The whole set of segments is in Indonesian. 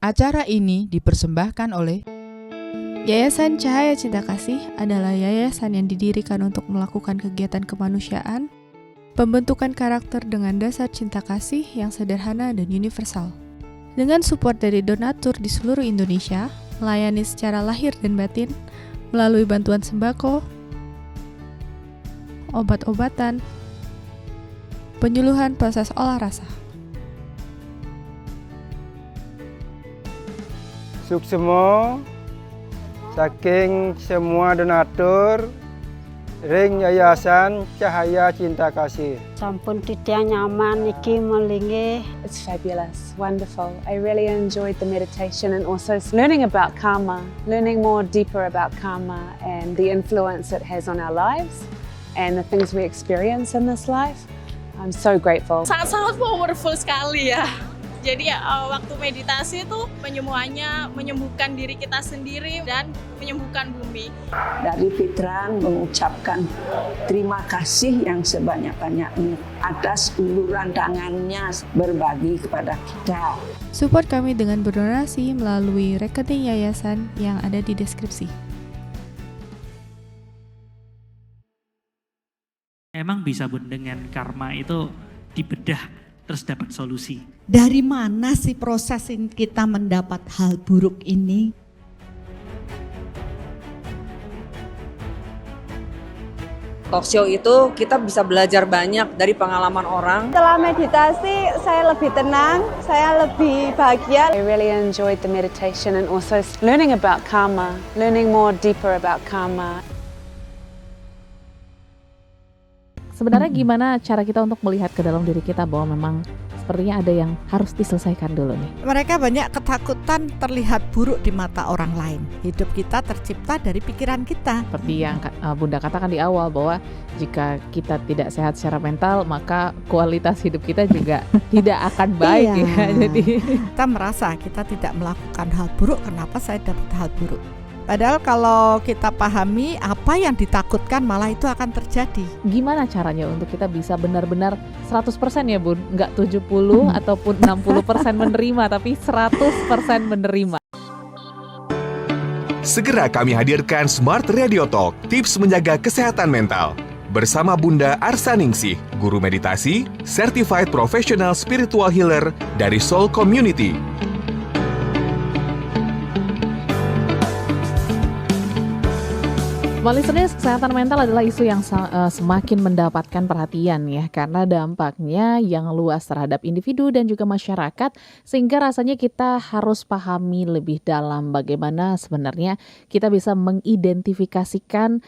Acara ini dipersembahkan oleh Yayasan Cahaya Cinta Kasih adalah yayasan yang didirikan untuk melakukan kegiatan kemanusiaan, pembentukan karakter dengan dasar cinta kasih yang sederhana dan universal. Dengan support dari donatur di seluruh Indonesia, melayani secara lahir dan batin melalui bantuan sembako, obat-obatan, penyuluhan proses olah rasa. Suksemo saking semua donatur ring Yayasan Cahaya Cinta Kasih. Sampun tidak nyaman iki melingi. It's fabulous, wonderful. I really enjoyed the meditation and also learning about karma, learning more deeper about karma and the influence it has on our lives and the things we experience in this life. I'm so grateful. Sangat-sangat powerful sekali ya. Jadi waktu meditasi itu menyembuhkan diri kita sendiri dan menyembuhkan bumi. Dari Fitran mengucapkan terima kasih yang sebanyak-banyaknya atas uluran tangannya berbagi kepada kita. Support kami dengan berdonasi melalui rekening yayasan yang ada di deskripsi. Emang bisa Bun dengan karma itu dibedah terus dapat solusi. Dari mana sih proses kita mendapat hal buruk ini? Talk show itu kita bisa belajar banyak dari pengalaman orang. Setelah meditasi, saya lebih tenang, saya lebih bahagia. I really enjoyed the meditation and also learning about karma, learning more deeper about karma. Sebenarnya gimana cara kita untuk melihat ke dalam diri kita bahwa memang sepertinya ada yang harus diselesaikan dulu nih. Mereka banyak ketakutan terlihat buruk di mata orang lain. Hidup kita tercipta dari pikiran kita. Seperti yang Bunda katakan di awal bahwa jika kita tidak sehat secara mental, maka kualitas hidup kita juga tidak akan baik ya. Jadi kita merasa kita tidak melakukan hal buruk, kenapa saya dapat hal buruk? Padahal kalau kita pahami apa yang ditakutkan malah itu akan terjadi. Gimana caranya untuk kita bisa benar-benar 100% ya Bun? Enggak 70 ataupun 60% menerima, tapi 100% menerima. Segera kami hadirkan Smart Radio Talk, tips menjaga kesehatan mental. Bersama Bunda Arsaningsih, guru meditasi, Certified Professional Spiritual Healer dari Soul Community. Listeners, kesehatan mental adalah isu yang semakin mendapatkan perhatian ya, karena dampaknya yang luas terhadap individu dan juga masyarakat, sehingga rasanya kita harus pahami lebih dalam bagaimana sebenarnya kita bisa mengidentifikasikan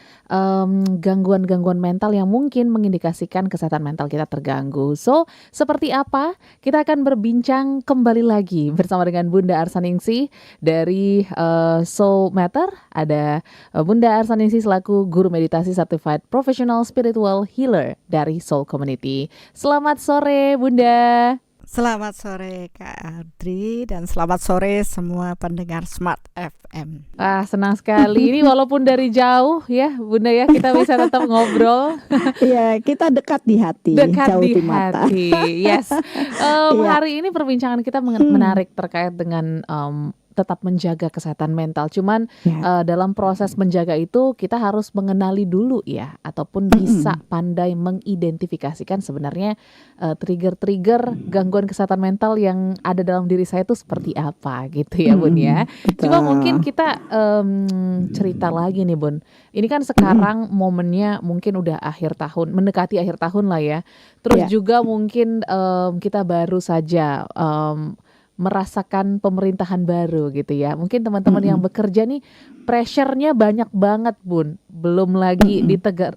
gangguan-gangguan mental yang mungkin mengindikasikan kesehatan mental kita terganggu. So, seperti apa? Kita akan berbincang kembali lagi bersama dengan Bunda Arsaningsih dari Soul Matter. Ada Bunda Arsaningsih selaku guru meditasi Certified Professional Spiritual Healer dari Soul Community. Selamat sore Bunda. Selamat sore Kak Audrey dan selamat sore semua pendengar Smart FM. Senang sekali ini walaupun dari jauh ya Bunda ya, kita bisa tetap ngobrol. Iya, kita dekat di hati, dekat jauh di mata. hati. Yes. Hari ini perbincangan kita menarik terkait dengan tetap menjaga kesehatan mental. Cuman dalam proses menjaga itu kita harus mengenali dulu ya, ataupun bisa pandai mengidentifikasikan sebenarnya trigger-trigger gangguan kesehatan mental yang ada dalam diri saya itu seperti apa gitu ya Bun ya. Coba mungkin kita cerita lagi nih Bun. Ini kan sekarang momennya mungkin udah akhir tahun, mendekati akhir tahun lah ya. Terus juga mungkin kita baru saja merasakan pemerintahan baru gitu ya. Mungkin teman-teman yang bekerja nih pressure-nya banyak banget Bun. Belum lagi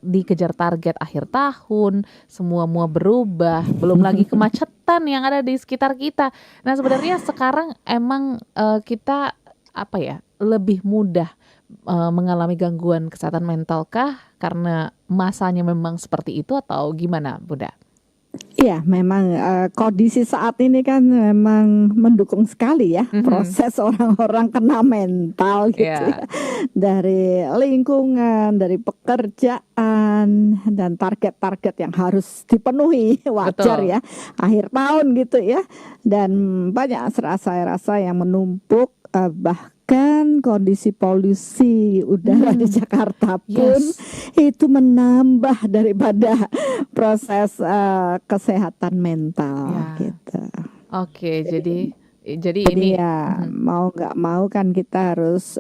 dikejar target akhir tahun, semua berubah, belum lagi kemacetan yang ada di sekitar kita. Nah, sebenarnya sekarang emang kita lebih mudah mengalami gangguan kesehatan mental kah karena masanya memang seperti itu atau gimana Bunda? Iya, memang kondisi saat ini kan memang mendukung sekali ya proses orang-orang kena mental gitu ya. Dari lingkungan, dari pekerjaan dan target-target yang harus dipenuhi wajar Betul. ya. Akhir tahun gitu ya. Dan banyak rasa yang menumpuk bahkan kondisi polusi udara di Jakarta pun itu menambah daripada proses kesehatan mental gitu. Oke, jadi Jadi ini ya mau nggak mau kan kita harus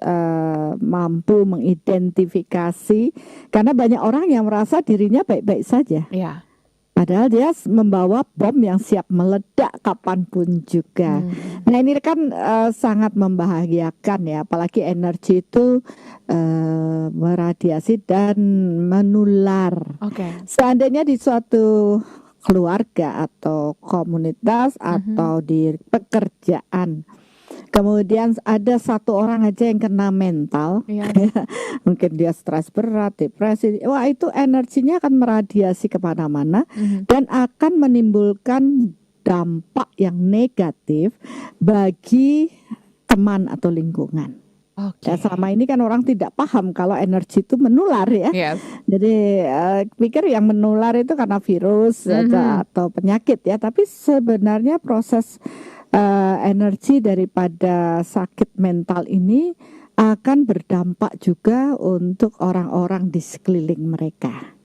mampu mengidentifikasi, karena banyak orang yang merasa dirinya baik-baik saja. ya. Padahal dia membawa bom yang siap meledak kapanpun juga. Nah ini kan sangat membahagiakan ya, apalagi energi itu meradiasi dan menular. Oke. Seandainya di suatu keluarga atau komunitas atau di pekerjaan, kemudian ada satu orang aja yang kena mental, mungkin dia stres berat, depresi, wah itu energinya akan meradiasi kemana-mana dan akan menimbulkan dampak yang negatif bagi teman atau lingkungan. Ya, selama ini kan orang tidak paham kalau energi itu menular ya. Jadi pikir yang menular itu karena virus atau penyakit ya, tapi sebenarnya proses energi daripada sakit mental ini akan berdampak juga untuk orang-orang di sekeliling mereka.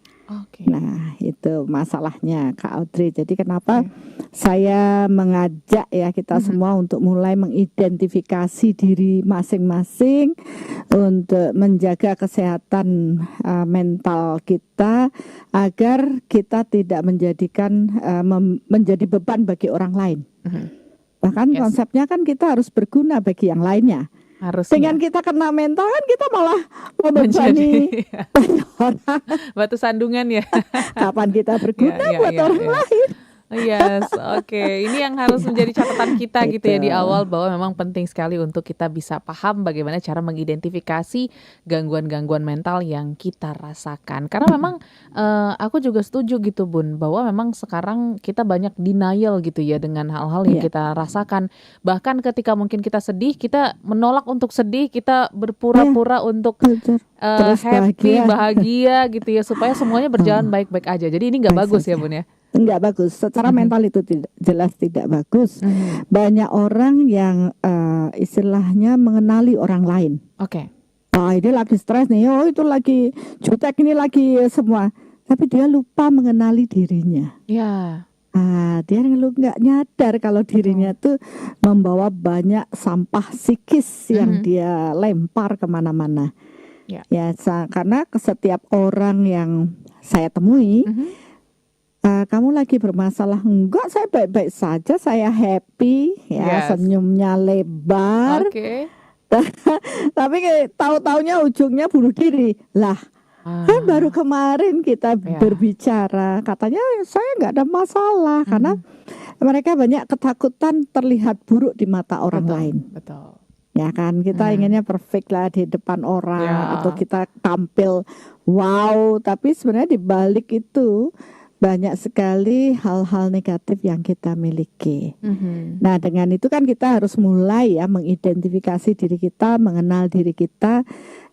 Nah itu masalahnya Kak Audrey. Jadi kenapa saya mengajak ya kita semua untuk mulai mengidentifikasi diri masing-masing untuk menjaga kesehatan mental kita, agar kita tidak menjadikan menjadi beban bagi orang lain. Bahkan konsepnya kan kita harus berguna bagi yang lainnya. Dengan kita kena mental kan kita malah membebani orang. Batu sandungan ya. Kapan kita berguna buat orang lain? Yes, oke. Ini yang harus menjadi catatan kita gitu ya di awal, bahwa memang penting sekali untuk kita bisa paham bagaimana cara mengidentifikasi gangguan-gangguan mental yang kita rasakan. Karena memang aku juga setuju gitu Bun, bahwa memang sekarang kita banyak denial gitu ya dengan hal-hal yang kita rasakan. Bahkan ketika mungkin kita sedih, kita menolak untuk sedih, kita berpura-pura untuk happy, bahagia gitu ya, supaya semuanya berjalan baik-baik aja. Jadi ini nggak bagus ya Bun ya. Enggak bagus, secara mental itu jelas tidak bagus. Banyak orang yang istilahnya mengenali orang lain. Ini lagi stres nih, oh itu lagi jutek, ini lagi semua. Tapi dia lupa mengenali dirinya. Dia nggak nyadar kalau dirinya tuh membawa banyak sampah psikis yang dia lempar kemana-mana. Karena setiap orang yang saya temui, kamu lagi bermasalah? Enggak, saya baik-baik saja, saya happy ya, senyumnya lebar. Tapi tahu-taunya ujungnya bunuh diri. Lah, kan baru kemarin kita berbicara, katanya saya nggak ada masalah, karena mereka banyak ketakutan terlihat buruk di mata orang lain. Ya kan, kita inginnya perfect lah di depan orang, atau kita tampil wow, tapi sebenarnya di balik itu banyak sekali hal-hal negatif yang kita miliki. Nah dengan itu kan kita harus mulai ya mengidentifikasi diri kita, mengenal diri kita,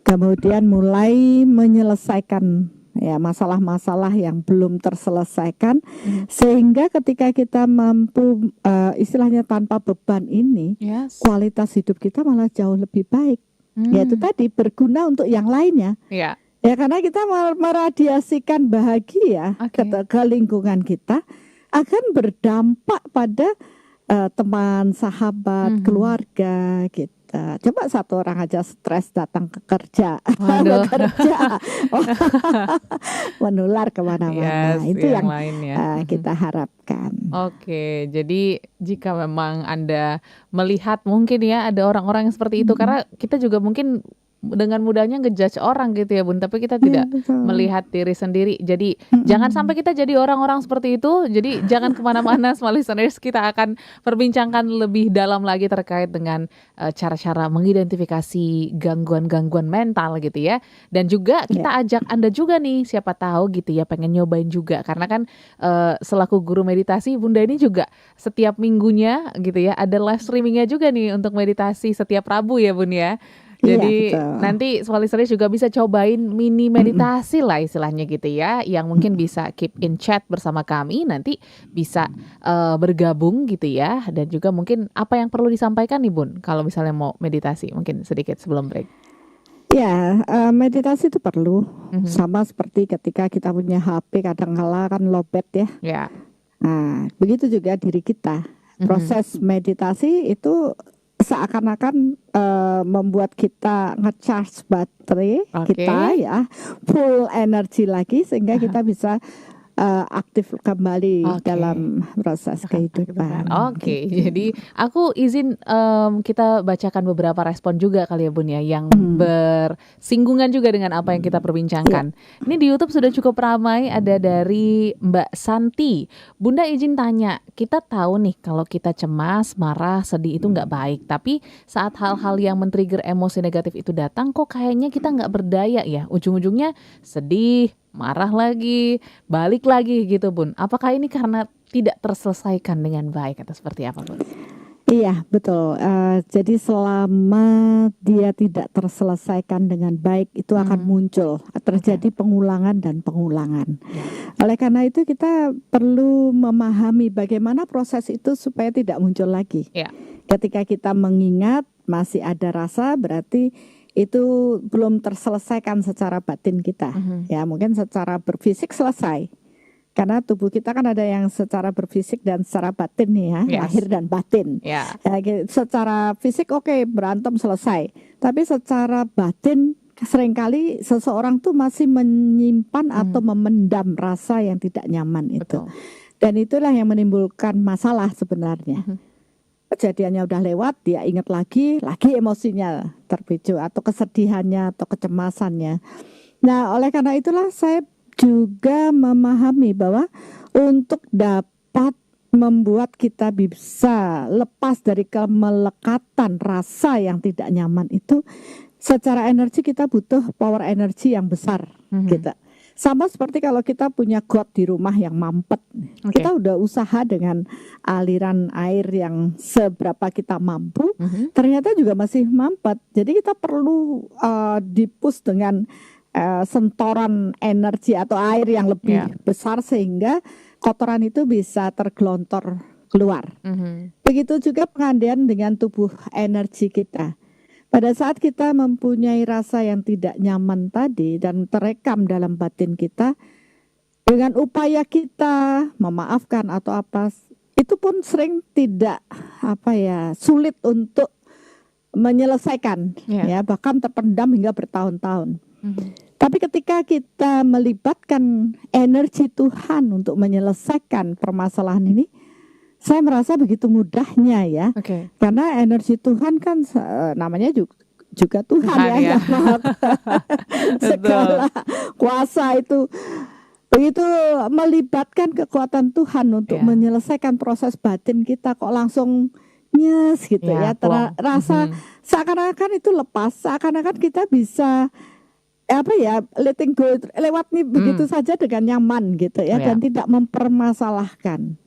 kemudian mulai menyelesaikan ya masalah-masalah yang belum terselesaikan, sehingga ketika kita mampu istilahnya tanpa beban ini, kualitas hidup kita malah jauh lebih baik. Yaitu tadi berguna untuk yang lainnya. Ya karena kita meradiasikan bahagia ke lingkungan kita, akan berdampak pada teman, sahabat, keluarga kita. Coba satu orang aja stres datang ke kerja, menular kemana-mana. Itu yang kita harapkan. Oke, jadi jika memang Anda melihat mungkin ya ada orang-orang yang seperti itu, karena kita juga mungkin dengan mudahnya ngejudge orang gitu ya Bun, tapi kita tidak melihat diri sendiri. Jadi jangan sampai kita jadi orang-orang seperti itu. Jadi jangan kemana-mana, small listeners. Kita akan perbincangkan lebih dalam lagi terkait dengan cara-cara mengidentifikasi gangguan-gangguan mental gitu ya. Dan juga kita ajak Anda juga nih, siapa tahu gitu ya pengen nyobain juga. Karena kan selaku guru meditasi, Bunda ini juga setiap minggunya gitu ya ada live streamingnya juga nih untuk meditasi setiap Rabu ya Bun ya. Jadi nanti small listeners juga bisa cobain mini meditasi lah istilahnya gitu ya, yang mungkin bisa keep in chat bersama kami, nanti bisa bergabung gitu ya. Dan juga mungkin apa yang perlu disampaikan nih Bun kalau misalnya mau meditasi, mungkin sedikit sebelum break. Ya, meditasi itu perlu. Sama seperti ketika kita punya HP kadang-kala kan lowbat ya. Nah, begitu juga diri kita. Proses meditasi itu seakan-akan membuat kita nge-charge baterai kita ya, full energi lagi sehingga kita bisa aktif kembali dalam proses kehidupan. Jadi aku izin kita bacakan beberapa respon juga kali ya Bun ya, yang bersinggungan juga dengan apa yang kita perbincangkan. Ini di YouTube sudah cukup ramai, ada dari Mbak Santi. Bunda izin tanya, kita tahu nih kalau kita cemas, marah, sedih itu nggak baik. Tapi saat hal-hal yang men-trigger emosi negatif itu datang, kok kayaknya kita nggak berdaya ya. Ujung-ujungnya sedih, marah lagi, balik lagi gitu Bun. Apakah ini karena tidak terselesaikan dengan baik atau seperti apa Bun? Iya betul. Jadi selama dia tidak terselesaikan dengan baik, itu akan muncul, terjadi pengulangan dan pengulangan. Oleh karena itu kita perlu memahami bagaimana proses itu supaya tidak muncul lagi. Ketika kita mengingat masih ada rasa, berarti itu belum terselesaikan secara batin kita. Ya, mungkin secara berfisik selesai. Karena tubuh kita kan ada yang secara berfisik dan secara batin nih ya, lahir dan batin. Ya, secara fisik berantem selesai. Tapi secara batin seringkali seseorang tuh masih menyimpan atau memendam rasa yang tidak nyaman itu. Dan itulah yang menimbulkan masalah sebenarnya. Kejadiannya udah lewat, dia ingat lagi emosinya terpicu atau kesedihannya atau kecemasannya. Nah, oleh karena itulah saya juga memahami bahwa untuk dapat membuat kita bisa lepas dari kemelekatan rasa yang tidak nyaman itu, secara energi kita butuh power energi yang besar gitu. Sama seperti kalau kita punya got di rumah yang mampet, kita udah usaha dengan aliran air yang seberapa kita mampu, ternyata juga masih mampet. Jadi kita perlu dipus dengan sentoran energi atau air yang lebih besar sehingga kotoran itu bisa tergelontor keluar. Begitu juga pengandian dengan tubuh energi kita. Pada saat kita mempunyai rasa yang tidak nyaman tadi dan terekam dalam batin kita, dengan upaya kita memaafkan atau apa, itu pun sering tidak sulit untuk menyelesaikan, ya bahkan terpendam hingga bertahun-tahun. Tapi ketika kita melibatkan energi Tuhan untuk menyelesaikan permasalahan ini, saya merasa begitu mudahnya ya, karena energi Tuhan kan namanya juga Tuhan ya. Segala kuasa itu. Begitu melibatkan kekuatan Tuhan untuk menyelesaikan proses batin kita, kok langsung nyes gitu ya. Rasa seakan-akan itu lepas, seakan-akan kita bisa letting go, lewat nih begitu saja dengan nyaman gitu ya, dan tidak mempermasalahkan.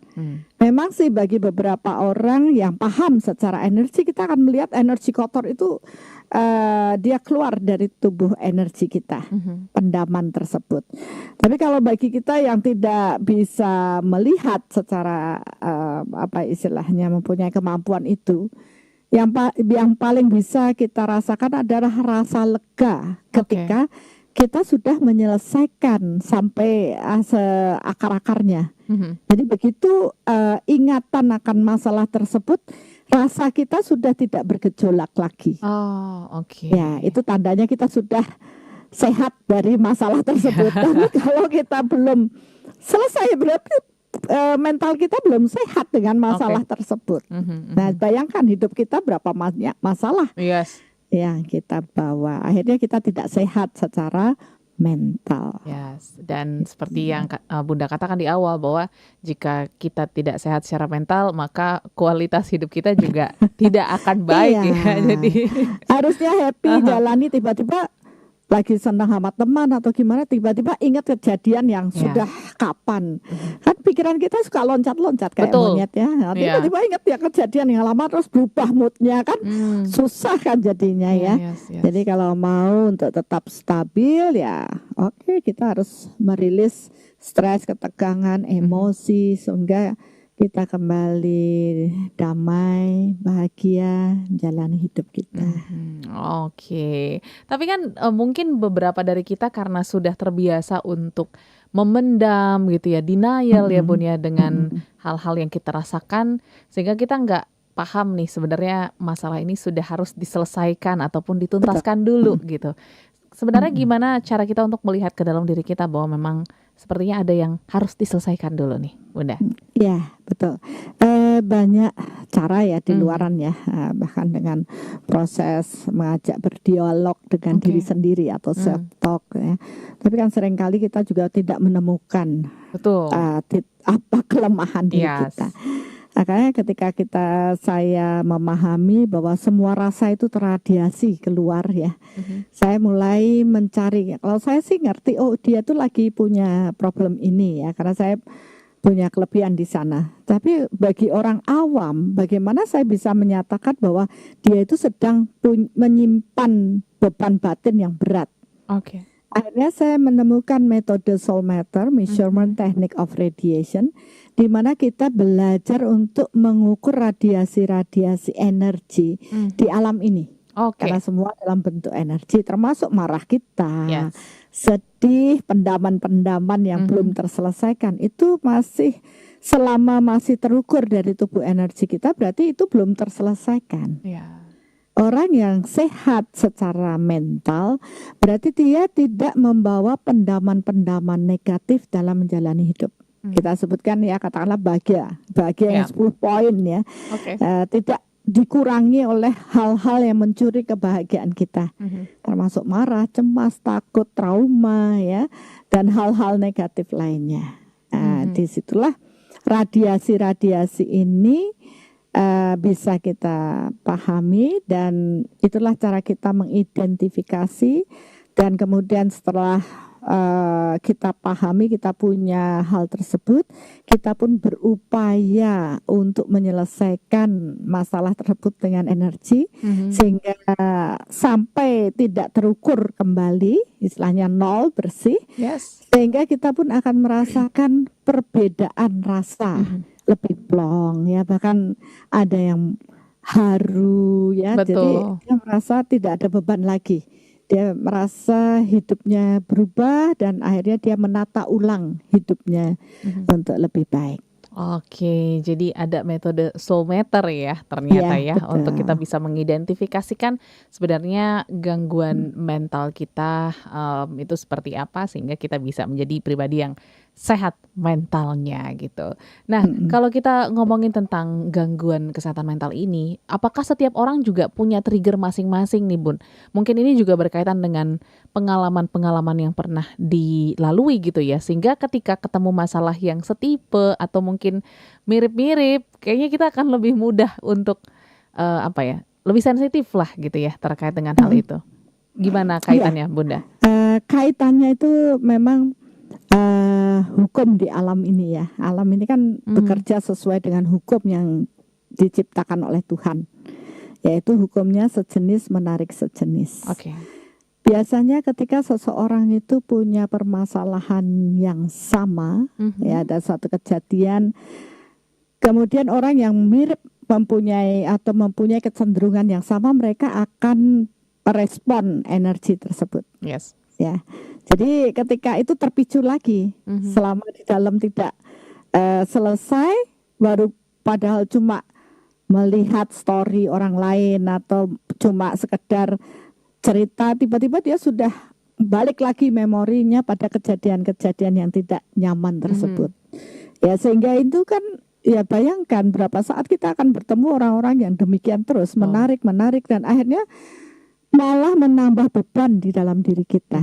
Memang sih bagi beberapa orang yang paham secara energi, kita akan melihat energi kotor itu dia keluar dari tubuh energi kita, pendaman tersebut. Tapi kalau bagi kita yang tidak bisa melihat secara istilahnya mempunyai kemampuan itu, yang paling bisa kita rasakan adalah rasa lega ketika kita sudah menyelesaikan sampai seakar-akarnya. Jadi begitu ingatan akan masalah tersebut, rasa kita sudah tidak bergejolak lagi. Ya, itu tandanya kita sudah sehat dari masalah tersebut. Tapi kalau kita belum selesai, berarti mental kita belum sehat dengan masalah tersebut. Nah, bayangkan hidup kita berapa banyak masalah. yang kita bawa. Akhirnya kita tidak sehat secara mental. Yes, dan seperti yang Bunda katakan di awal bahwa jika kita tidak sehat secara mental, maka kualitas hidup kita juga tidak akan baik Iya. ya. Jadi Harusnya happy jalani, tiba-tiba lagi senang sama teman atau gimana, tiba-tiba ingat kejadian yang sudah kapan. Kan pikiran kita suka loncat-loncat kayak Betul. monyet ya. Nah, Iya. tiba-tiba ingat ya kejadian yang lama terus berubah moodnya kan. Susah kan jadinya ya. Yes. Jadi kalau mau untuk tetap stabil ya oke, kita harus merilis stres, ketegangan, emosi sehingga kita kembali damai, bahagia menjalani hidup kita. Oke. Tapi kan mungkin beberapa dari kita karena sudah terbiasa untuk memendam gitu ya, denial ya Bun ya dengan hal-hal yang kita rasakan, sehingga kita nggak paham nih sebenarnya masalah ini sudah harus diselesaikan ataupun dituntaskan dulu gitu. Sebenarnya gimana cara kita untuk melihat ke dalam diri kita bahwa memang sepertinya ada yang harus diselesaikan dulu nih, Bunda? Ya, betul. Banyak cara ya di luaran ya, bahkan dengan proses mengajak berdialog dengan diri sendiri atau self talk ya. Tapi kan seringkali kita juga tidak menemukan apa kelemahan diri kita. Makanya ketika saya memahami bahwa semua rasa itu terradiasi keluar ya, saya mulai mencari. Kalau saya sih ngerti, oh dia tuh lagi punya problem ini ya, karena saya punya kelebihan di sana. Tapi bagi orang awam, bagaimana saya bisa menyatakan bahwa dia itu sedang menyimpan beban batin yang berat? Oke. Akhirnya saya menemukan metode Soulmeter, Measurement Technique of Radiation, di mana kita belajar untuk mengukur radiasi-radiasi energi di alam ini. Karena semua dalam bentuk energi, termasuk marah kita, sedih, pendaman-pendaman yang belum terselesaikan, itu masih selama masih terukur dari tubuh energi kita, berarti itu belum terselesaikan. Orang yang sehat secara mental berarti dia tidak membawa pendaman-pendaman negatif dalam menjalani hidup. Kita sebutkan ya, katakanlah bahagia yang 10 poin ya. Tidak dikurangi oleh hal-hal yang mencuri kebahagiaan kita, termasuk marah, cemas, takut, trauma ya, dan hal-hal negatif lainnya. Disitulah radiasi-radiasi ini bisa kita pahami, dan itulah cara kita mengidentifikasi, dan kemudian setelah kita pahami, kita punya hal tersebut, kita pun berupaya untuk menyelesaikan masalah tersebut dengan energi sehingga sampai tidak terukur kembali, istilahnya nol, bersih, sehingga kita pun akan merasakan perbedaan rasa, lebih plong ya, bahkan ada yang haru ya. Jadi dia merasa tidak ada beban lagi, dia merasa hidupnya berubah, dan akhirnya dia menata ulang hidupnya untuk lebih baik. Oke, jadi ada metode Soulmeter ya ternyata ya untuk kita bisa mengidentifikasikan sebenarnya gangguan mental kita itu seperti apa, sehingga kita bisa menjadi pribadi yang sehat mentalnya gitu. Nah, kalau kita ngomongin tentang gangguan kesehatan mental ini, apakah setiap orang juga punya trigger masing-masing nih Bun? Mungkin ini juga berkaitan dengan pengalaman-pengalaman yang pernah dilalui gitu ya, sehingga ketika ketemu masalah yang setipe atau mungkin mirip-mirip, kayaknya kita akan lebih mudah untuk lebih sensitif lah gitu ya terkait dengan hal itu. Gimana kaitannya Bunda? Kaitannya itu memang hukum di alam ini ya. Alam ini kan bekerja sesuai dengan hukum yang diciptakan oleh Tuhan, yaitu hukumnya sejenis menarik sejenis. Biasanya ketika seseorang itu punya permasalahan yang sama, ya, ada suatu kejadian, kemudian orang yang mirip mempunyai kecenderungan yang sama, mereka akan respon energi tersebut. Ya. Jadi ketika itu terpicu lagi, selama di dalam tidak selesai, baru padahal cuma melihat story orang lain atau cuma sekedar cerita, tiba-tiba dia sudah balik lagi memorinya pada kejadian-kejadian yang tidak nyaman tersebut. Ya, sehingga itu kan, ya bayangkan berapa saat kita akan bertemu orang-orang yang demikian terus, menarik, dan akhirnya malah menambah beban di dalam diri kita.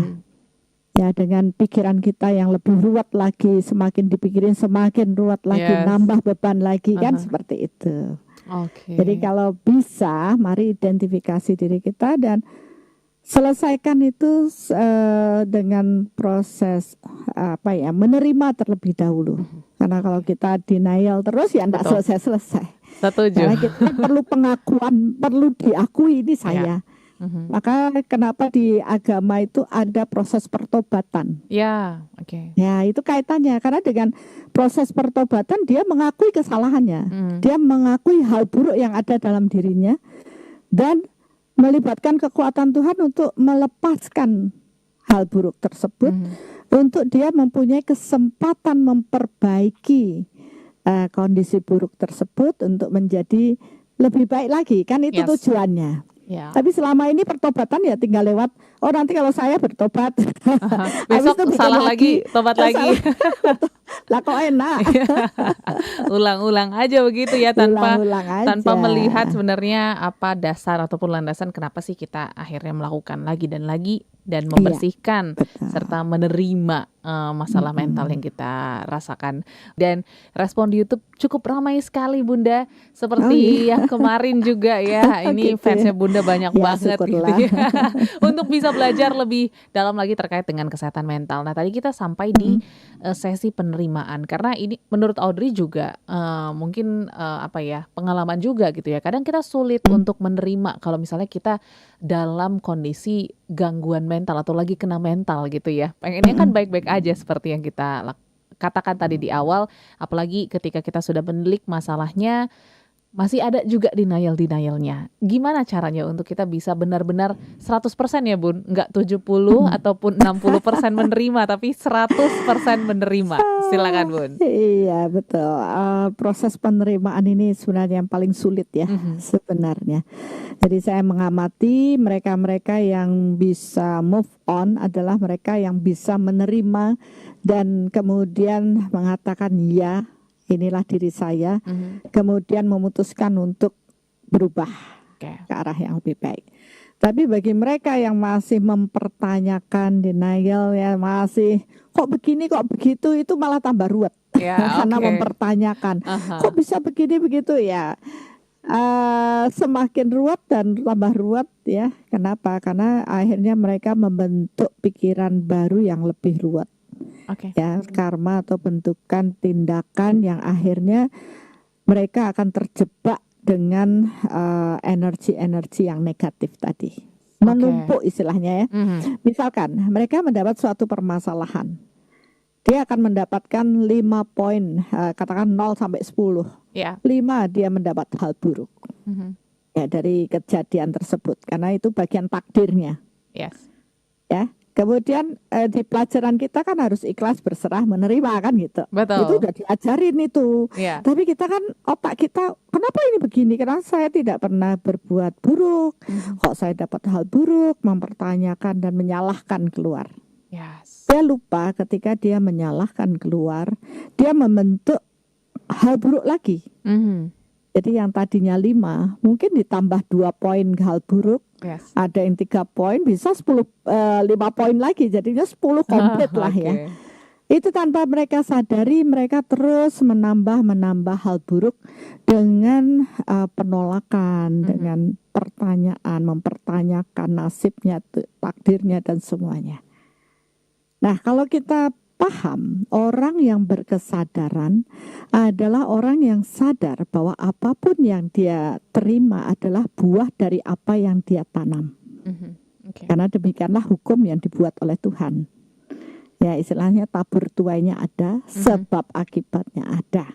Ya, dengan pikiran kita yang lebih ruwet lagi, semakin dipikirin semakin ruwet lagi, nambah beban lagi kan seperti itu. Jadi kalau bisa, mari identifikasi diri kita dan selesaikan itu dengan proses menerima terlebih dahulu. Karena kalau kita denial terus ya enggak selesai-selesai. Setuju. Karena kita perlu pengakuan, perlu diakui ini saya. Maka kenapa di agama itu ada proses pertobatan? Ya, Ya, itu kaitannya karena dengan proses pertobatan dia mengakui kesalahannya. Dia mengakui hal buruk yang ada dalam dirinya dan melibatkan kekuatan Tuhan untuk melepaskan hal buruk tersebut, untuk dia mempunyai kesempatan memperbaiki kondisi buruk tersebut untuk menjadi lebih baik lagi, kan itu tujuannya. Tapi selama ini pertobatan ya tinggal lewat, nanti kalau saya bertobat besok salah lagi, tobat lagi. Lah kok enak. Ulang-ulang aja begitu ya, tanpa aja. melihat sebenarnya apa dasar ataupun landasan kenapa sih kita akhirnya melakukan lagi dan membersihkan serta menerima masalah mental yang kita rasakan. Dan respon di YouTube cukup ramai sekali Bunda, seperti yang kemarin juga ya. Ini fansnya Bunda banyak banget gitu ya. Untuk bisa belajar lebih dalam lagi terkait dengan kesehatan mental. Nah, tadi kita sampai di sesi penerimaan, karena ini menurut Audrey juga mungkin pengalaman juga gitu ya. Kadang kita sulit untuk menerima kalau misalnya kita dalam kondisi gangguan mental atau lagi kena mental gitu ya. Pengennya kan baik-baik aja seperti yang kita katakan tadi di awal, apalagi ketika kita sudah menelik masalahnya, masih ada juga denialnya. Gimana caranya untuk kita bisa benar-benar 100% ya Bun? Enggak 70 ataupun 60% menerima, tapi 100% menerima. Silakan Bun. Iya betul. Proses penerimaan ini sebenarnya yang paling sulit ya sebenarnya. Jadi saya mengamati mereka-mereka yang bisa move on adalah mereka yang bisa menerima dan kemudian mengatakan ya, inilah diri saya, kemudian memutuskan untuk berubah ke arah yang lebih baik. Tapi bagi mereka yang masih mempertanyakan, denial ya, masih kok begini kok begitu, itu malah tambah ruwet karena mempertanyakan kok bisa begini begitu ya. Semakin ruwet dan tambah ruwet ya. Kenapa? Karena akhirnya mereka membentuk pikiran baru yang lebih ruwet. Ya, karma atau bentukan tindakan yang akhirnya mereka akan terjebak dengan energi-energi yang negatif tadi, menumpuk istilahnya ya. Misalkan mereka mendapat suatu permasalahan, dia akan mendapatkan 5 poin, katakan 0 sampai 10. 5 dia mendapat hal buruk ya dari kejadian tersebut, karena itu bagian takdirnya. Ya. Kemudian di pelajaran kita kan harus ikhlas, berserah, menerima kan gitu. Betul. Itu udah diajarin itu. Tapi kita kan otak kita, kenapa ini begini? Karena saya tidak pernah berbuat buruk. Kok saya dapat hal buruk? Mempertanyakan dan menyalahkan keluar. Dia lupa ketika dia menyalahkan keluar, dia membentuk hal buruk lagi. Jadi yang tadinya 5 mungkin ditambah 2 poin hal buruk. Ada yang 3 poin, bisa 5 poin lagi, jadinya 10 komplit lah ya. Itu tanpa mereka sadari, mereka terus menambah hal buruk dengan penolakan, dengan pertanyaan, mempertanyakan nasibnya, takdirnya dan semuanya. Nah, kalau kita paham, orang yang berkesadaran adalah orang yang sadar bahwa apapun yang dia terima adalah buah dari apa yang dia tanam. Karena demikianlah hukum yang dibuat oleh Tuhan. Ya, istilahnya tabur tuainya ada, sebab akibatnya ada.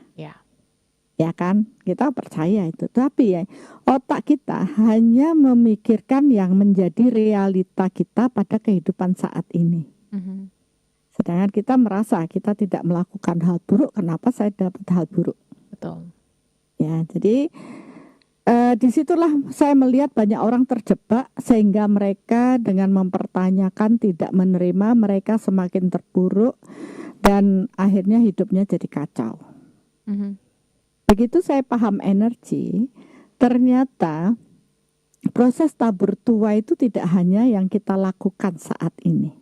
Ya kan, kita percaya itu. Tapi ya, otak kita hanya memikirkan yang menjadi realita kita pada kehidupan saat ini. Sedangkan kita merasa kita tidak melakukan hal buruk, kenapa saya dapat hal buruk? Betul. Ya, jadi disitulah saya melihat banyak orang terjebak, sehingga mereka dengan mempertanyakan, tidak menerima, mereka semakin terpuruk dan akhirnya hidupnya jadi kacau. Begitu saya paham energi, ternyata proses tabur tuai itu tidak hanya yang kita lakukan saat ini.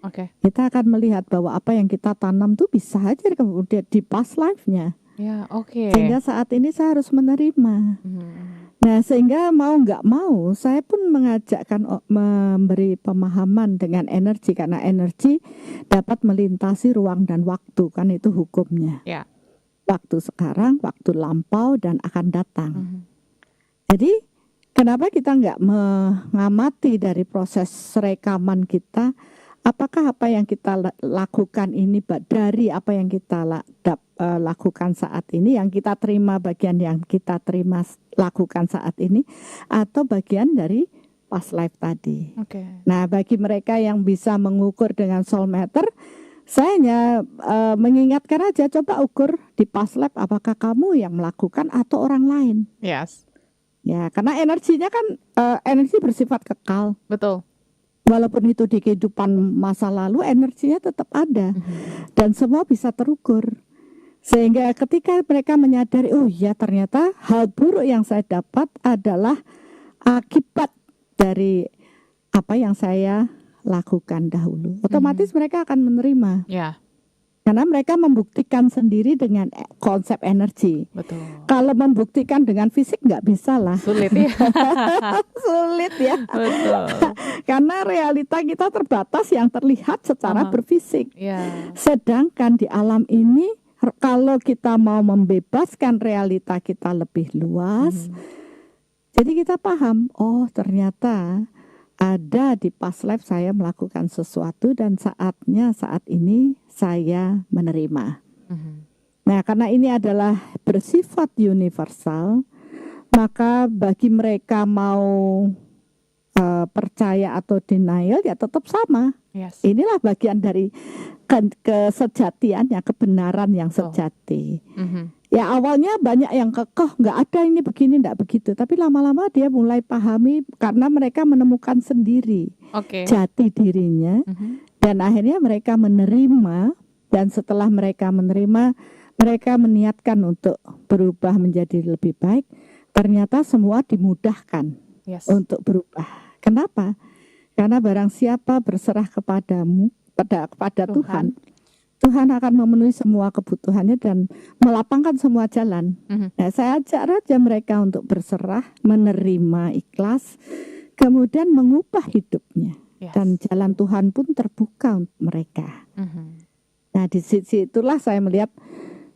Oke. Kita akan melihat bahwa apa yang kita tanam tuh bisa aja kemudian di past life-nya. Ya, oke. Sehingga saat ini saya harus menerima. Nah, sehingga mau nggak mau, saya pun mengajakkan memberi pemahaman dengan energi, karena energi dapat melintasi ruang dan waktu, kan itu hukumnya. Ya. Waktu sekarang, waktu lampau, dan akan datang. Jadi, kenapa kita nggak mengamati dari proses rekaman kita, apakah apa yang kita lakukan ini dari apa yang kita lakukan saat ini, yang kita terima, bagian yang kita terima lakukan saat ini, atau bagian dari past life tadi. Nah, bagi mereka yang bisa mengukur dengan soul meter, saya hanya mengingatkan aja, coba ukur di past life apakah kamu yang melakukan atau orang lain. Yes. Ya, karena energinya kan energi bersifat kekal. Betul. Walaupun itu di kehidupan masa lalu, energinya tetap ada. Dan semua bisa terukur. Sehingga ketika mereka menyadari, oh ya ternyata hal buruk yang saya dapat adalah akibat dari apa yang saya lakukan dahulu. Otomatis mereka akan menerima. Ya. Karena mereka membuktikan sendiri dengan konsep energi. Betul. Kalau membuktikan dengan fisik nggak bisa lah. Sulit ya. Sulit ya. Betul. Karena realita kita terbatas yang terlihat secara berfisik. Ya. Sedangkan di alam ini, kalau kita mau membebaskan realita kita lebih luas, jadi kita paham, oh ternyata ada di past life saya melakukan sesuatu dan saatnya saat ini saya menerima. Nah, karena ini adalah bersifat universal, maka bagi mereka mau percaya atau denial ya tetap sama. Yes. Inilah bagian dari kesejatiannya, kebenaran yang sejati. Ya awalnya banyak yang kekeh, nggak ada ini begini, nggak begitu. Tapi lama-lama dia mulai pahami karena mereka menemukan sendiri jati dirinya. Dan akhirnya mereka menerima, dan setelah mereka menerima, mereka meniatkan untuk berubah menjadi lebih baik. Ternyata semua dimudahkan untuk berubah. Kenapa? Karena barang siapa berserah kepadamu, kepada Tuhan, Tuhan akan memenuhi semua kebutuhannya dan melapangkan semua jalan. Nah, saya ajak aja mereka untuk berserah, menerima, ikhlas, kemudian mengubah hidupnya. Dan jalan Tuhan pun terbuka untuk mereka. Nah, di sisi itulah saya melihat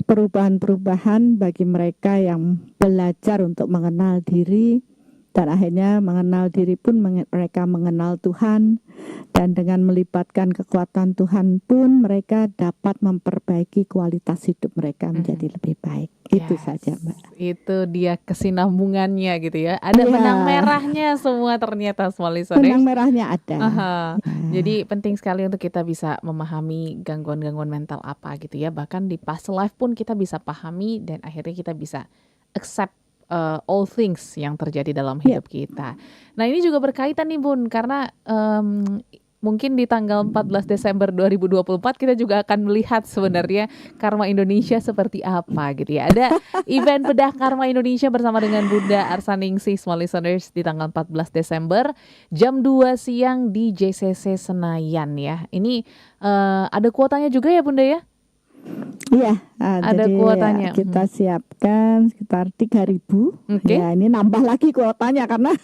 perubahan-perubahan bagi mereka yang belajar untuk mengenal diri, dan akhirnya mengenal diri pun mereka mengenal Tuhan, dan dengan melibatkan kekuatan Tuhan pun mereka dapat memperbaiki kualitas hidup mereka menjadi lebih baik. Itu saja, Mbak. Itu dia kesinambungannya gitu ya. Ada benang merahnya semua ternyata, small listeners. Benang merahnya ada. Jadi penting sekali untuk kita bisa memahami gangguan-gangguan mental apa gitu ya. Bahkan di past life pun kita bisa pahami dan akhirnya kita bisa accept all things yang terjadi dalam hidup kita. Nah, ini juga berkaitan nih Bun, karena mungkin di tanggal 14 Desember 2024 kita juga akan melihat sebenarnya Karma Indonesia seperti apa gitu ya. Ada event bedah Karma Indonesia bersama dengan Bunda Arsaningsih, small listeners, di tanggal 14 Desember jam 2 siang di JCC Senayan ya. Ini ada kuotanya juga ya Bunda ya? Iya, ada jadi kuotanya. Kita siapkan sekitar 3.000. Ya, ini nambah lagi kuotanya karena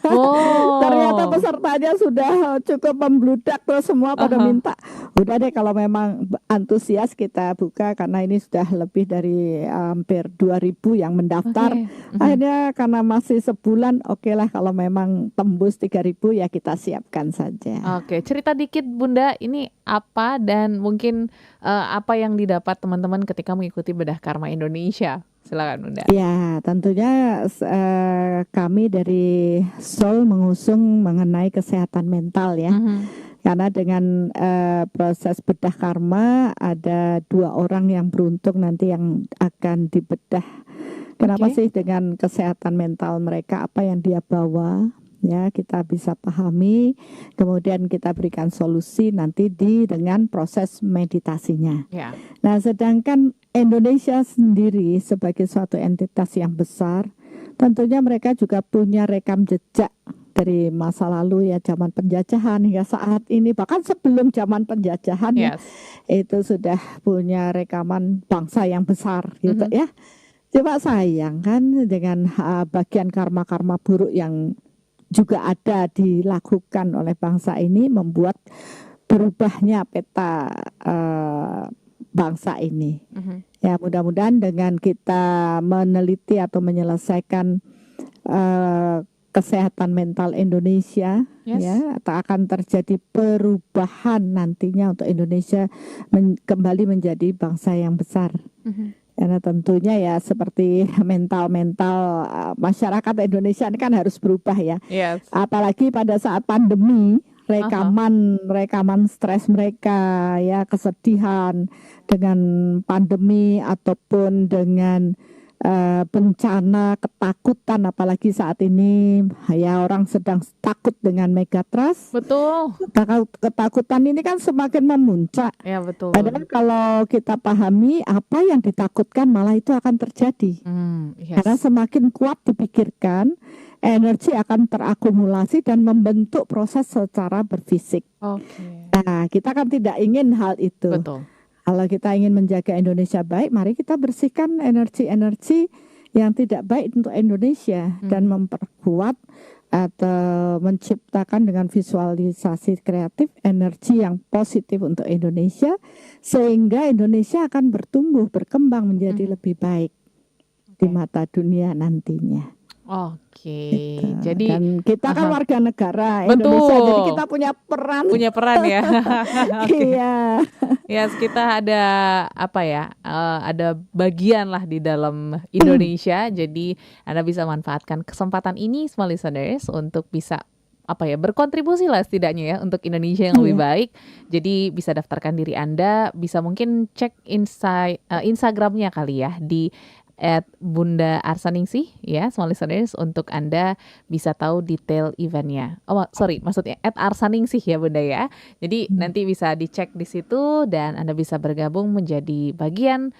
ternyata pesertanya sudah cukup membludak, terus semua pada minta. Udah deh kalau memang antusias kita buka, karena ini sudah lebih dari hampir 2.000 yang mendaftar. Akhirnya karena masih sebulan, oke lah kalau memang tembus 3.000 ya kita siapkan saja. Cerita dikit Bunda, ini apa dan mungkin apa yang didapat teman-teman ketika mengikuti bedah Karma Indonesia? Silakan Bunda. Ya, tentunya kami dari Soul mengusung mengenai kesehatan mental ya. Karena dengan proses bedah karma ada 2 orang yang beruntung nanti yang akan dibedah. Kenapa sih dengan kesehatan mental mereka, apa yang dia bawa? Ya, kita bisa pahami, kemudian kita berikan solusi nanti dengan proses meditasinya. Nah, sedangkan Indonesia sendiri sebagai suatu entitas yang besar, tentunya mereka juga punya rekam jejak dari masa lalu ya, zaman penjajahan hingga saat ini, bahkan sebelum zaman penjajahan ya, itu sudah punya rekaman bangsa yang besar gitu ya. Coba sayang kan dengan bagian karma-karma buruk yang juga ada dilakukan oleh bangsa ini membuat berubahnya peta bangsa ini. Ya, mudah-mudahan dengan kita meneliti atau menyelesaikan kesehatan mental Indonesia, ya, akan terjadi perubahan nantinya untuk Indonesia kembali menjadi bangsa yang besar. Karena tentunya ya seperti mental masyarakat Indonesia ini kan harus berubah ya. Apalagi pada saat pandemi, rekaman stres mereka ya, kesedihan dengan pandemi ataupun dengan bencana, ketakutan, apalagi saat ini ya orang sedang takut dengan megatrust. Betul. Ketakutan ini kan semakin memuncak. Ya, betul. Padahal kalau kita pahami apa yang ditakutkan malah itu akan terjadi. Karena semakin kuat dipikirkan, energi akan terakumulasi dan membentuk proses secara berfisik. Nah, kita kan tidak ingin hal itu. Betul. Kalau kita ingin menjaga Indonesia baik, mari kita bersihkan energi-energi yang tidak baik untuk Indonesia dan memperkuat atau menciptakan dengan visualisasi kreatif energi yang positif untuk Indonesia, sehingga Indonesia akan bertumbuh, berkembang menjadi lebih baik di mata dunia nantinya. Jadi dan kita kan warga negara Indonesia, jadi kita punya peran ya. Iya. Ya, kita ada ada bagian lah di dalam Indonesia. Jadi Anda bisa manfaatkan kesempatan ini, small listeners, untuk bisa berkontribusi lah setidaknya ya untuk Indonesia yang lebih baik. Jadi bisa daftarkan diri Anda, bisa mungkin cek Instagramnya kali ya di @Bunda Arsaningsih ya, small listeners, untuk Anda bisa tahu detail eventnya. Maksudnya @Arsaningsih ya Bunda ya. Jadi nanti bisa dicek di situ dan Anda bisa bergabung menjadi bagian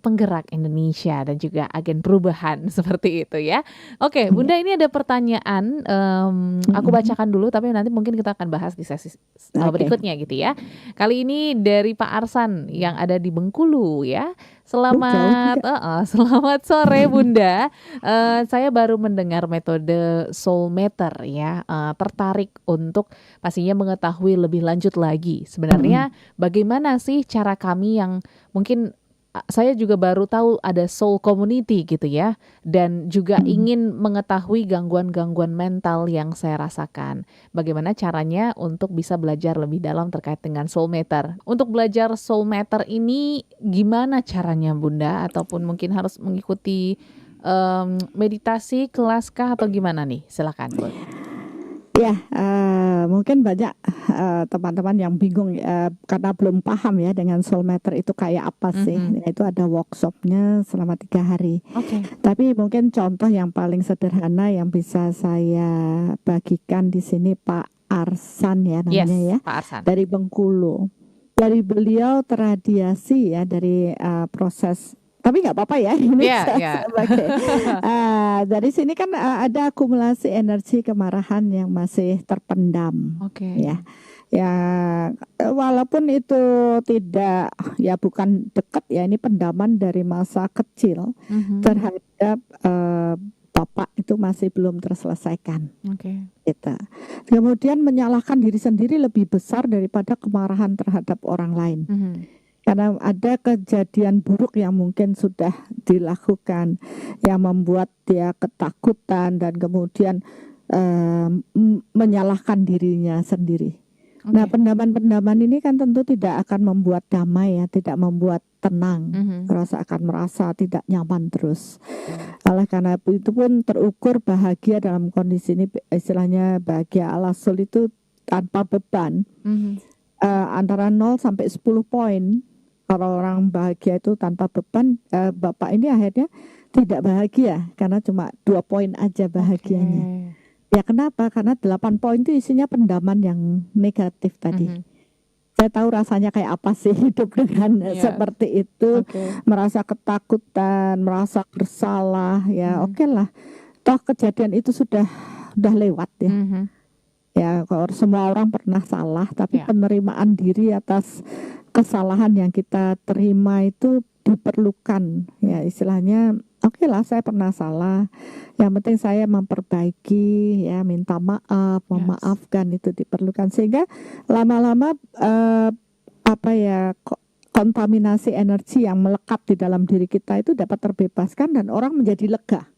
penggerak Indonesia dan juga agen perubahan seperti itu ya. Oke, Bunda, ini ada pertanyaan, aku bacakan dulu tapi nanti mungkin kita akan bahas di sesi berikutnya gitu ya. Kali ini dari Pak Arsan yang ada di Bengkulu ya. Selamat sore Bunda. Saya baru mendengar metode soul meter ya. Tertarik untuk pastinya mengetahui lebih lanjut lagi. Sebenarnya bagaimana sih cara kami yang mungkin saya juga baru tahu ada soul community gitu ya, dan juga ingin mengetahui gangguan-gangguan mental yang saya rasakan. Bagaimana caranya untuk bisa belajar lebih dalam terkait dengan soul meter? Untuk belajar soul meter ini gimana caranya Bunda? Ataupun mungkin harus mengikuti meditasi, kelas kah atau gimana nih? Silakan. Ya, mungkin banyak teman-teman yang bingung karena belum paham ya dengan soul meter itu kayak apa sih. Itu ada workshopnya selama 3 hari. Tapi mungkin contoh yang paling sederhana yang bisa saya bagikan di sini Pak Arsan ya namanya ya, Pak Arsan. dari Bengkulu. Dari beliau terradiasi ya dari proses. Tapi nggak apa-apa ya ini sebagai dari sini kan ada akumulasi energi kemarahan yang masih terpendam, ya walaupun itu tidak ya bukan dekat ya, ini pendaman dari masa kecil terhadap Bapak itu masih belum terselesaikan. Gitu. Kemudian menyalahkan diri sendiri lebih besar daripada kemarahan terhadap orang lain. Karena ada kejadian buruk yang mungkin sudah dilakukan yang membuat dia ketakutan dan kemudian menyalahkan dirinya sendiri. Nah, pendaman-pendaman ini kan tentu tidak akan membuat damai ya, tidak membuat tenang, akan merasa tidak nyaman terus. Oleh karena itu pun terukur bahagia dalam kondisi ini, istilahnya bahagia ala soul itu tanpa beban, antara 0 sampai 10 poin. Kalau orang bahagia itu tanpa beban, Bapak ini akhirnya tidak bahagia karena cuma 2 poin aja bahagianya. Ya kenapa? Karena 8 poin itu isinya pendaman yang negatif tadi. Saya tahu rasanya kayak apa sih hidup dengan seperti itu, merasa ketakutan, merasa bersalah, ya oke lah. Toh kejadian itu sudah udah lewat ya. Ya, kalau semua orang pernah salah, tapi penerimaan diri atas kesalahan yang kita terima itu diperlukan. Ya, istilahnya, oke lah, saya pernah salah. Yang penting saya memperbaiki, ya, minta maaf, memaafkan, itu diperlukan. Sehingga lama-lama kontaminasi energi yang melekat di dalam diri kita itu dapat terbebaskan dan orang menjadi lega.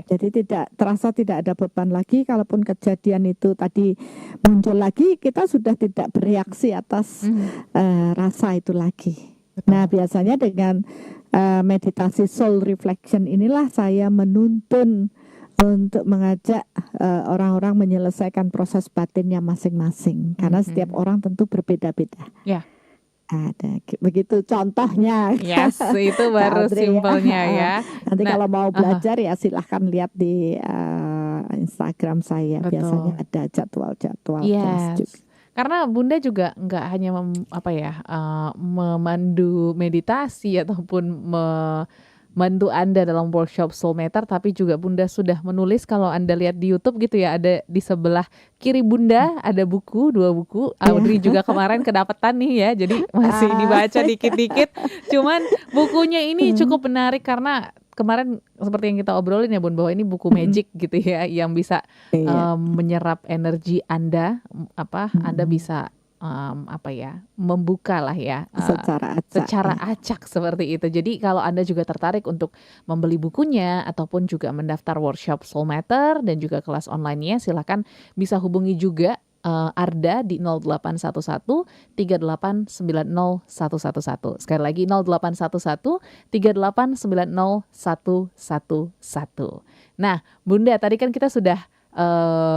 Jadi tidak ada beban lagi. Kalaupun kejadian itu tadi muncul lagi, kita sudah tidak bereaksi atas rasa itu lagi. Nah, biasanya dengan meditasi soul reflection inilah saya menuntun untuk mengajak orang-orang menyelesaikan proses batinnya masing-masing. Karena setiap orang tentu berbeda-beda. Ada begitu contohnya. Yes, itu baru simpelnya ya. Nanti kalau mau belajar ya silahkan lihat di Instagram saya. Biasanya ada jadwal-jadwal kelas juga. Karena Bunda juga nggak hanya memandu meditasi ataupun membantu Anda dalam workshop Soul Matter, tapi juga Bunda sudah menulis. Kalau Anda lihat di YouTube gitu ya, ada di sebelah kiri Bunda ada buku, 2 buku. Audrey juga kemarin kedapetan nih ya, jadi masih dibaca dikit-dikit. Cuman bukunya ini cukup menarik karena kemarin seperti yang kita obrolin ya Bun, bahwa ini buku magic gitu ya, yang bisa menyerap energi Anda, Anda bisa membuka lah ya secara acak seperti itu. Jadi kalau Anda juga tertarik untuk membeli bukunya ataupun juga mendaftar workshop Soul Matter dan juga kelas online-nya, silakan bisa hubungi juga Arda di 0811 3890 111. Sekali lagi 0811 3890 111. Nah, Bunda, tadi kan kita sudah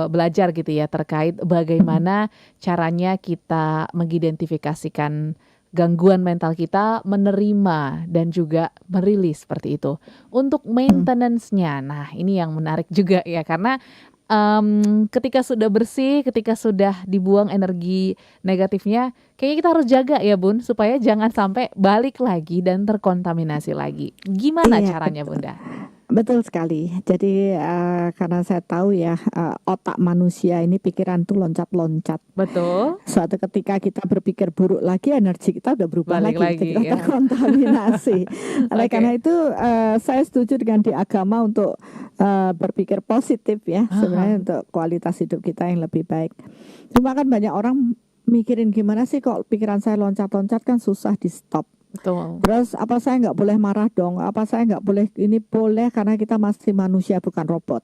belajar gitu ya terkait bagaimana caranya kita mengidentifikasikan gangguan mental kita, menerima dan juga merilis seperti itu. Untuk maintenance-nya, nah ini yang menarik juga ya, karena ketika sudah bersih, ketika sudah dibuang energi negatifnya, kayaknya kita harus jaga ya Bun, supaya jangan sampai balik lagi dan terkontaminasi lagi. Gimana caranya Bunda? Betul sekali. Jadi karena saya tahu ya otak manusia ini pikiran tuh loncat-loncat. Betul. Suatu ketika kita berpikir buruk lagi, energi kita udah berubah balik lagi kita terkontaminasi. Oleh karena itu saya setuju dengan di agama untuk berpikir positif ya, sebenarnya untuk kualitas hidup kita yang lebih baik. Cuma kan banyak orang mikirin gimana sih kok pikiran saya loncat-loncat, kan susah di stop. Betul. Terus apa saya nggak boleh marah dong? Apa saya nggak boleh ini? Boleh, karena kita masih manusia bukan robot.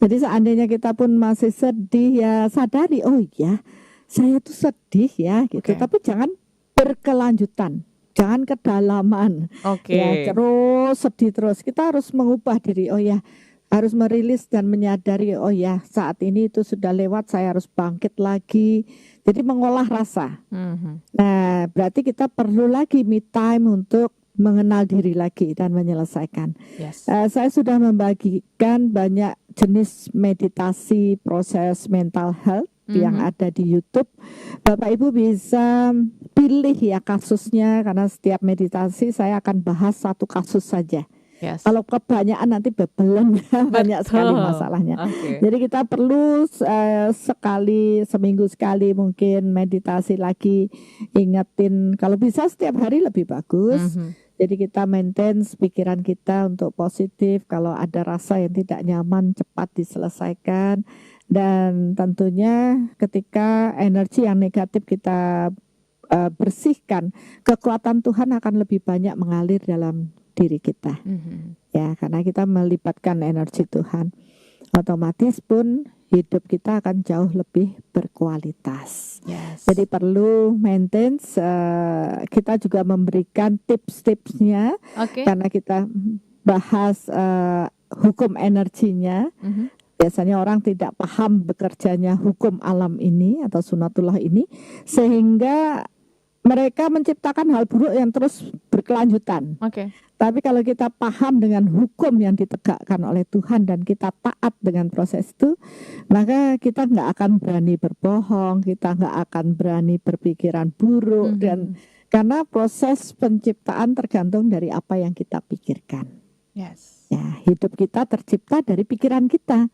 Jadi seandainya kita pun masih sedih ya sadari, oh iya saya tuh sedih ya gitu. Tapi jangan berkelanjutan, jangan kedalaman. Ya terus sedih terus. Kita harus mengubah diri. Oh ya, harus merilis dan menyadari, oh ya saat ini itu sudah lewat, saya harus bangkit lagi. Jadi mengolah rasa. Nah, berarti kita perlu lagi me time untuk mengenal diri lagi dan menyelesaikan. Saya sudah membagikan banyak jenis meditasi proses mental health yang ada di YouTube. Bapak Ibu bisa pilih ya kasusnya, karena setiap meditasi saya akan bahas satu kasus saja. Kalau kebanyakan nanti bebelen banyak sekali masalahnya. Jadi kita perlu seminggu sekali mungkin meditasi lagi, ingetin, kalau bisa setiap hari lebih bagus. Jadi kita maintain pikiran kita untuk positif. Kalau ada rasa yang tidak nyaman cepat diselesaikan. Dan tentunya ketika energi yang negatif kita bersihkan, kekuatan Tuhan akan lebih banyak mengalir dalam diri kita. Ya, karena kita melibatkan energi Tuhan, otomatis pun hidup kita akan jauh lebih berkualitas. Jadi perlu maintenance. Kita juga memberikan tips-tipsnya, karena kita bahas hukum energinya. Biasanya orang tidak paham bekerjanya hukum alam ini atau sunatullah ini, sehingga mereka menciptakan hal buruk yang terus berkelanjutan. Tapi kalau kita paham dengan hukum yang ditegakkan oleh Tuhan dan kita taat dengan proses itu, maka kita nggak akan berani berbohong, kita nggak akan berani berpikiran buruk, dan karena proses penciptaan tergantung dari apa yang kita pikirkan. Ya, hidup kita tercipta dari pikiran kita.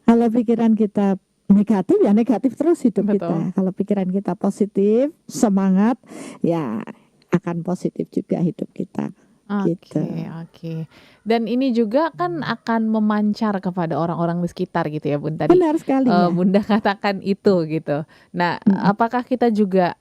Kalau pikiran kita negatif ya negatif terus hidup kita. Kalau pikiran kita positif, semangat, ya akan positif juga hidup kita. Oke. Dan ini juga kan akan memancar kepada orang-orang di sekitar gitu ya Bun. Tadi Benar sekali ya. Bunda katakan itu gitu. Nah, apakah kita juga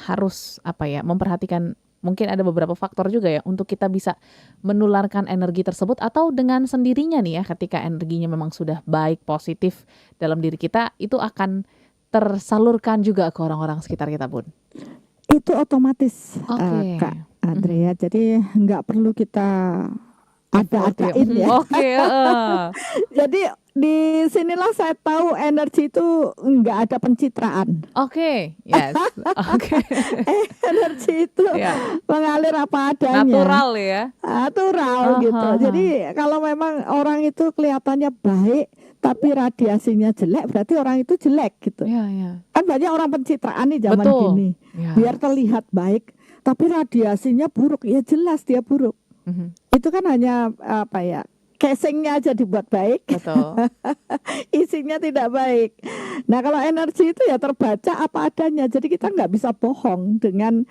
harus memperhatikan, mungkin ada beberapa faktor juga ya untuk kita bisa menularkan energi tersebut, atau dengan sendirinya nih ya ketika energinya memang sudah baik, positif dalam diri kita, itu akan tersalurkan juga ke orang-orang sekitar kita Bun? Itu otomatis Kak Andrea. Jadi nggak perlu kita ada-adain ya. Jadi di sinilah saya tahu energi itu nggak ada pencitraan. Energi itu mengalir apa adanya. Natural ya. Natural gitu. Jadi kalau memang orang itu kelihatannya baik tapi radiasinya jelek, berarti orang itu jelek gitu. Kan banyak orang pencitraan nih zaman gini. Biar terlihat baik, tapi radiasinya buruk, ya jelas dia buruk. Itu kan hanya casingnya aja dibuat baik, isinya tidak baik. Nah kalau energi itu ya terbaca apa adanya, jadi kita nggak bisa bohong dengan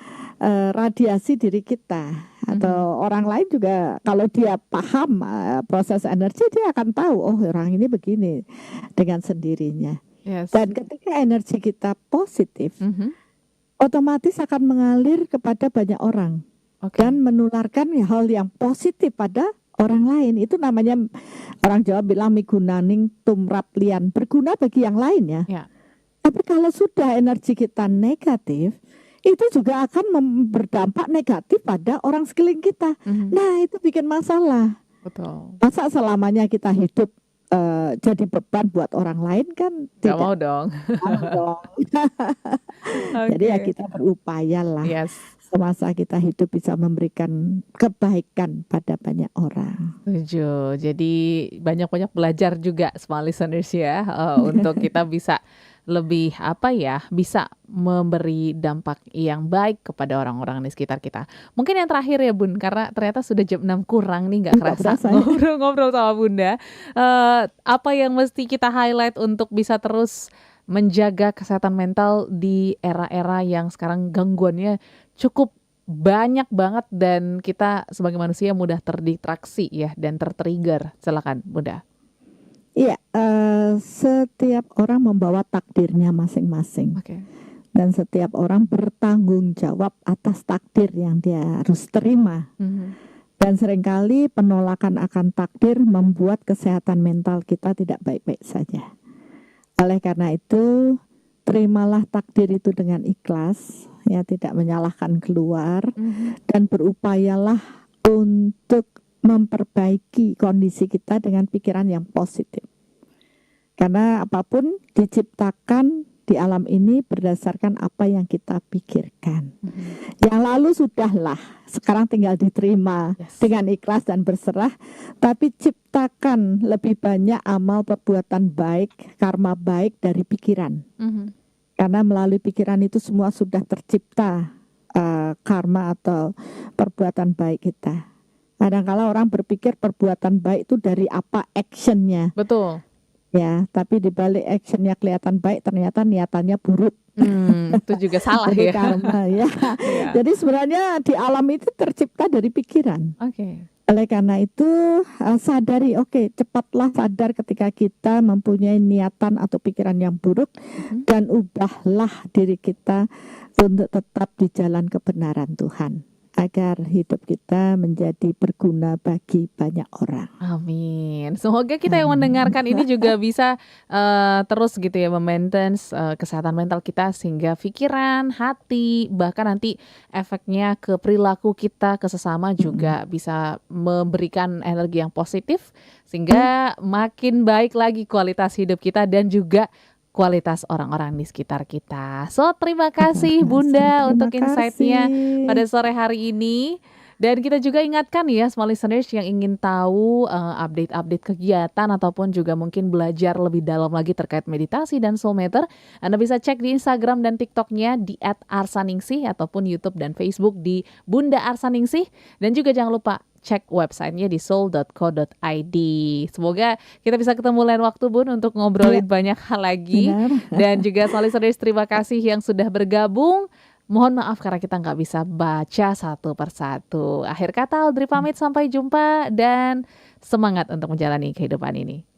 radiasi diri kita. Atau orang lain juga kalau dia paham proses energi, dia akan tahu oh orang ini begini dengan sendirinya. Dan ketika energi kita positif, otomatis akan mengalir kepada banyak orang dan menularkan hal yang positif pada orang lain. Itu namanya, orang Jawa bilang migunaning tumrap lian, berguna bagi yang lain ya. Tapi kalau sudah energi kita negatif, itu juga akan berdampak negatif pada orang sekeliling kita. Nah itu bikin masalah. Masa selamanya kita hidup jadi beban buat orang lain kan tidak mau dong. Jadi ya kita berupaya lah semasa kita hidup bisa memberikan kebaikan pada banyak orang. Setuju. Jadi banyak-banyak belajar juga small listeners ya, untuk kita bisa lebih bisa memberi dampak yang baik kepada orang-orang di sekitar kita. Mungkin yang terakhir ya Bun, karena ternyata sudah jam 6 kurang nih, nggak kerasa ngobrol-ngobrol sama Bunda. Apa yang mesti kita highlight untuk bisa terus menjaga kesehatan mental di era-era yang sekarang gangguannya cukup banyak banget dan kita sebagai manusia mudah terdistraksi ya dan tertrigger. Silakan Bunda. Iya, setiap orang membawa takdirnya masing-masing. Dan setiap orang bertanggung jawab atas takdir yang dia harus terima. Dan seringkali penolakan akan takdir membuat kesehatan mental kita tidak baik-baik saja. Oleh karena itu, terimalah takdir itu dengan ikhlas, ya, tidak menyalahkan keluar, dan berupayalah untuk memperbaiki kondisi kita dengan pikiran yang positif. Karena apapun diciptakan di alam ini berdasarkan apa yang kita pikirkan. Yang lalu sudahlah, sekarang tinggal diterima dengan ikhlas dan berserah. Tapi ciptakan lebih banyak amal perbuatan baik, karma baik dari pikiran. Karena melalui pikiran itu semua sudah tercipta karma atau perbuatan baik kita. Kadang-kala orang berpikir perbuatan baik itu dari apa actionnya. Betul. Ya, tapi di balik actionnya kelihatan baik, ternyata niatannya buruk. Itu juga salah ya. Karma, ya. Jadi sebenarnya di alam itu tercipta dari pikiran. Oleh karena itu sadari, cepatlah sadar ketika kita mempunyai niatan atau pikiran yang buruk dan ubahlah diri kita untuk tetap di jalan kebenaran Tuhan, agar hidup kita menjadi berguna bagi banyak orang. Amin. Semoga kita yang mendengarkan ini juga bisa terus gitu ya memaintain kesehatan mental kita, sehingga pikiran, hati, bahkan nanti efeknya ke perilaku kita, ke sesama juga bisa memberikan energi yang positif, sehingga makin baik lagi kualitas hidup kita dan juga kualitas orang-orang di sekitar kita. So, terima kasih Bunda untuk insight-nya pada sore hari ini. Dan kita juga ingatkan ya small listeners yang ingin tahu update-update kegiatan ataupun juga mungkin belajar lebih dalam lagi terkait meditasi dan soul meter, Anda bisa cek di Instagram dan TikTok-nya di @arsaningsih ataupun YouTube dan Facebook di Bunda Arsaningsih. Dan juga jangan lupa cek websitenya di soul.co.id. Semoga kita bisa ketemu lain waktu Bun untuk ngobrolin banyak hal lagi. Dan juga listeners, terima kasih yang sudah bergabung. Mohon maaf karena kita nggak bisa baca satu persatu. Akhir kata Audrey pamit, sampai jumpa dan semangat untuk menjalani kehidupan ini.